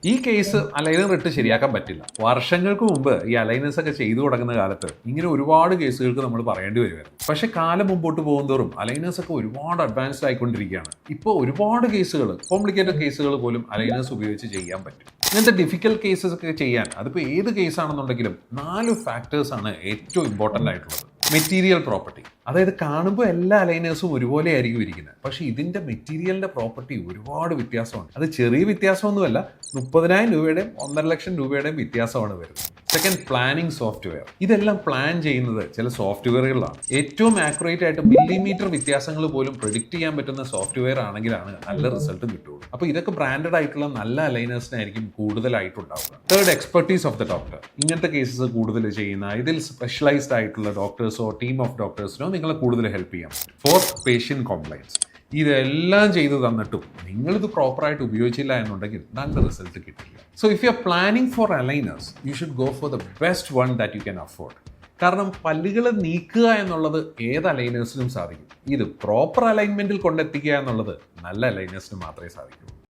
ഈ case aligner ഇട്ട് ശരിയാക്കാൻ പറ്റില്ല. വർഷങ്ങൾക്ക് മുമ്പ് ഈ അലൈനേഴ്സ് ഒക്കെ ചെയ്തു തുടങ്ങുന്ന കാലത്ത് ഇങ്ങനെ ഒരുപാട് കേസുകൾക്ക് നമ്മൾ പറയേണ്ടി വരുമായിരുന്നു. പക്ഷെ കാലം മുമ്പോട്ട് പോകുന്തോറും അലൈനേഴ്സ് ഒക്കെ ഒരുപാട് അഡ്വാൻസ്ഡ് ആയിക്കൊണ്ടിരിക്കുകയാണ്. ഇപ്പോൾ ഒരുപാട് കേസുകൾ, കോംപ്ലിക്കേറ്റഡ് കേസുകൾ പോലും അലൈനേഴ്സ് ഉപയോഗിച്ച് ചെയ്യാൻ പറ്റും. ഇങ്ങനത്തെ ഡിഫിക്കൽട്ട് കേസസ് ഒക്കെ ചെയ്യാൻ, അതിപ്പോൾ ഏത് കേസാണെന്നുണ്ടെങ്കിലും 4 ഫാക്ടേഴ്സ് ആണ് ഏറ്റവും ഇമ്പോർട്ടൻ്റ് ആയിട്ടുള്ളത്. മെറ്റീരിയൽ പ്രോപ്പർട്ടി, അതായത് കാണുമ്പോൾ എല്ലാ അലൈനേഴ്സും ഒരുപോലെ ആയിരിക്കും ഇരിക്കുന്നത്, പക്ഷേ ഇതിൻ്റെ മെറ്റീരിയലിൻ്റെ പ്രോപ്പർട്ടി ഒരുപാട് വ്യത്യാസമുണ്ട്. അത് ചെറിയ വ്യത്യാസമൊന്നുമല്ല, 30,000 രൂപയുടെയും 1,50,000 രൂപയുടെയും വ്യത്യാസമാണ് വരുന്നത്. Second, planning software. ഇതെല്ലാം പ്ലാൻ ചെയ്യുന്നത് ചില സോഫ്റ്റ്വെയറുകളിലാണ്. ഏറ്റവും ആക്യുറേറ്റ് ആയിട്ട് മില്ലിമീറ്റർ വ്യത്യാസങ്ങൾ പോലും പ്രെഡിക്റ്റ് ചെയ്യാൻ പറ്റുന്ന സോഫ്റ്റ്വെയർ ആണെങ്കിലാണ് നല്ല റിസൾട്ട് കിട്ടുള്ളൂ. അപ്പോൾ ഇതൊക്കെ ബ്രാൻഡഡ് ആയിട്ടുള്ള നല്ല അലൈനേഴ്സിനായിരിക്കും കൂടുതലായിട്ടുണ്ടാവുക. Third, expertise of the doctor. ഇങ്ങനത്തെ കേസസ് കൂടുതൽ ചെയ്യുന്ന, ഇതിൽ സ്പെഷ്യലൈസ്ഡ് ആയിട്ടുള്ള ഡോക്ടേഴ്സോ ടീം ഓഫ് ഡോക്ടേഴ്സിനോ നിങ്ങളെ കൂടുതൽ ഹെൽപ്പ് ചെയ്യാൻ പറ്റും. Fourth, patient compliance. ഇതെല്ലാം ചെയ്തു തന്നിട്ടും നിങ്ങളിത് പ്രോപ്പറായിട്ട് ഉപയോഗിച്ചില്ല എന്നുണ്ടെങ്കിൽ നല്ല റിസൾട്ട് കിട്ടില്ല. So if you are planning four aligners, you should go for the best one that you can afford. കാരണം പല്ലുകൾ നീക്കുക എന്നുള്ളത് ഏത് അലൈനേഴ്സിനും സാധിക്കും. ഇത് പ്രോപ്പർ അലൈൻമെന്റിൽ കൊണ്ടെത്തിക്കുക എന്നുള്ളത് നല്ല അലൈനേഴ്സിന് മാത്രമേ സാധിക്കൂ.